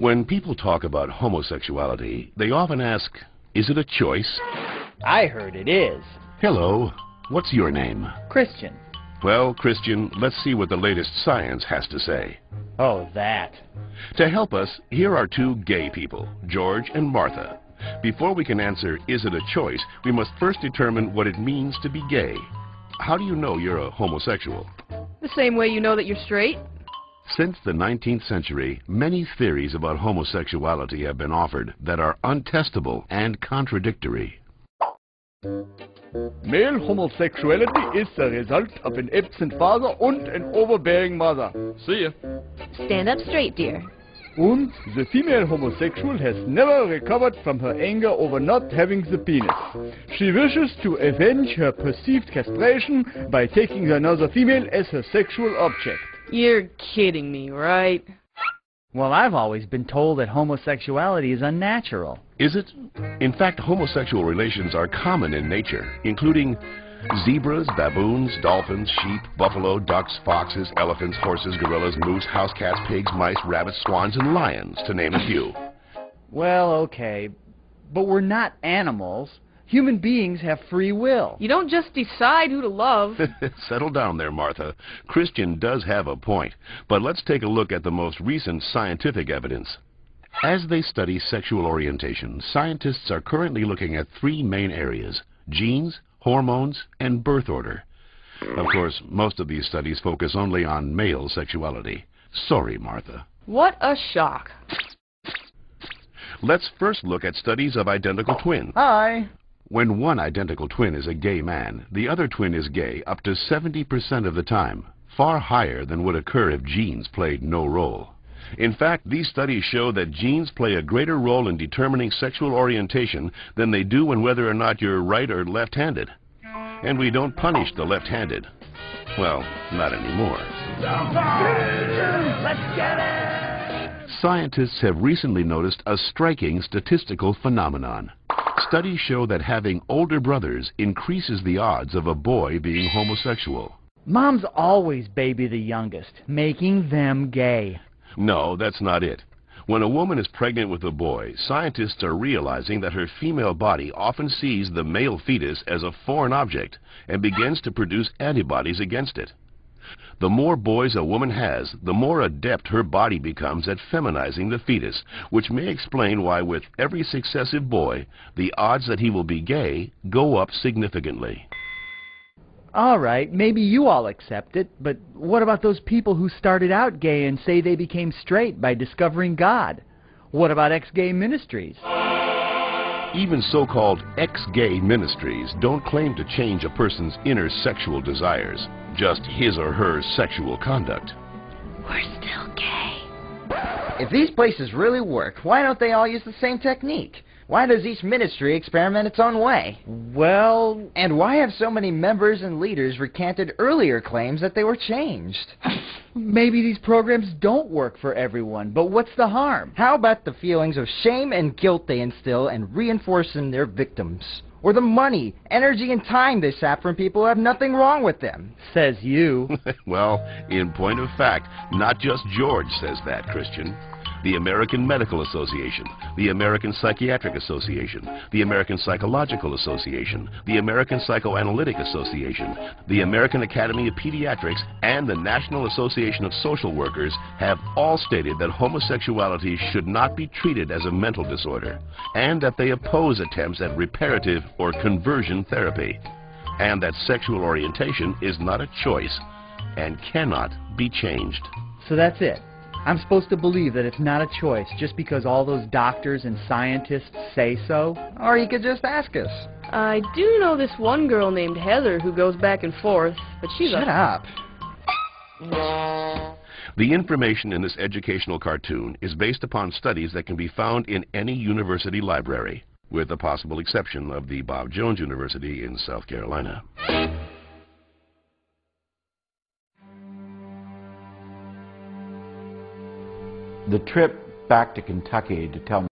When people talk about homosexuality, they often ask, is it a choice? I heard it is. Hello, what's your name? Christian. Well, Christian, let's see what the latest science has to say. Oh, that. To help us, here are two gay people, George and Martha. Before we can answer, is it a choice, we must first determine what it means to be gay. How do you know you're a homosexual? The same way you know that you're straight. Since the 19th century, many theories about homosexuality have been offered that are untestable and contradictory. Male homosexuality is the result of an absent father and an overbearing mother. See ya. Stand up straight, dear. And the female homosexual has never recovered from her anger over not having the penis. She wishes to avenge her perceived castration by taking another female as her sexual object. You're kidding me, right? Well, I've always been told that homosexuality is unnatural. Is it? In fact, homosexual relations are common in nature, including zebras, baboons, dolphins, sheep, buffalo, ducks, foxes, elephants, horses, gorillas, moose, house cats, pigs, mice, rabbits, swans, and lions, to name a few. Well, okay, but we're not animals. Human beings have free will. You don't just decide who to love. Settle down there, Martha. Christian does have a point, but let's take a look at the most recent scientific evidence. As they study sexual orientation, scientists are currently looking at three main areas: genes, hormones, and birth order. Of course, most of these studies focus only on male sexuality. Sorry, Martha. What a shock. Let's first look at studies of identical twins. Hi. When one identical twin is a gay man, the other twin is gay up to 70% of the time, far higher than would occur if genes played no role. In fact, these studies show that genes play a greater role in determining sexual orientation than they do in whether or not you're right or left-handed. And we don't punish the left-handed. Well, not anymore. Let's get it! Scientists have recently noticed a striking statistical phenomenon. Studies show that having older brothers increases the odds of a boy being homosexual. Moms always baby the youngest, making them gay. No, that's not it. When a woman is pregnant with a boy, scientists are realizing that her female body often sees the male fetus as a foreign object and begins to produce antibodies against it. The more boys a woman has, the more adept her body becomes at feminizing the fetus, which may explain why with every successive boy, the odds that he will be gay go up significantly. All right, maybe you all accept it, but what about those people who started out gay and say they became straight by discovering God? What about ex-gay ministries? Even so-called ex-gay ministries don't claim to change a person's inner sexual desires, just his or her sexual conduct. We're still gay. If these places really work, why don't they all use the same technique? Why does each ministry experiment its own way? Well, And why have so many members and leaders recanted earlier claims that they were changed? maybe these programs don't work for everyone, but what's the harm? How about the feelings of shame and guilt they instill and reinforce in their victims? Or the money, energy, and time they sap from people who have nothing wrong with them? Says you. Well, in point of fact, not just George says that, Christian. The American Medical Association, the American Psychiatric Association, the American Psychological Association, the American Psychoanalytic Association, the American Academy of Pediatrics, and the National Association of Social Workers have all stated that homosexuality should not be treated as a mental disorder, and that they oppose attempts at reparative or conversion therapy, and that sexual orientation is not a choice and cannot be changed. So that's it. I'm supposed to believe that it's not a choice just because all those doctors and scientists say so? Or you could just ask us. I do know this one girl named Heather who goes back and forth, but she's Shut up. The information in this educational cartoon is based upon studies that can be found in any university library, with the possible exception of the Bob Jones University in South Carolina. The trip back to Kentucky to tell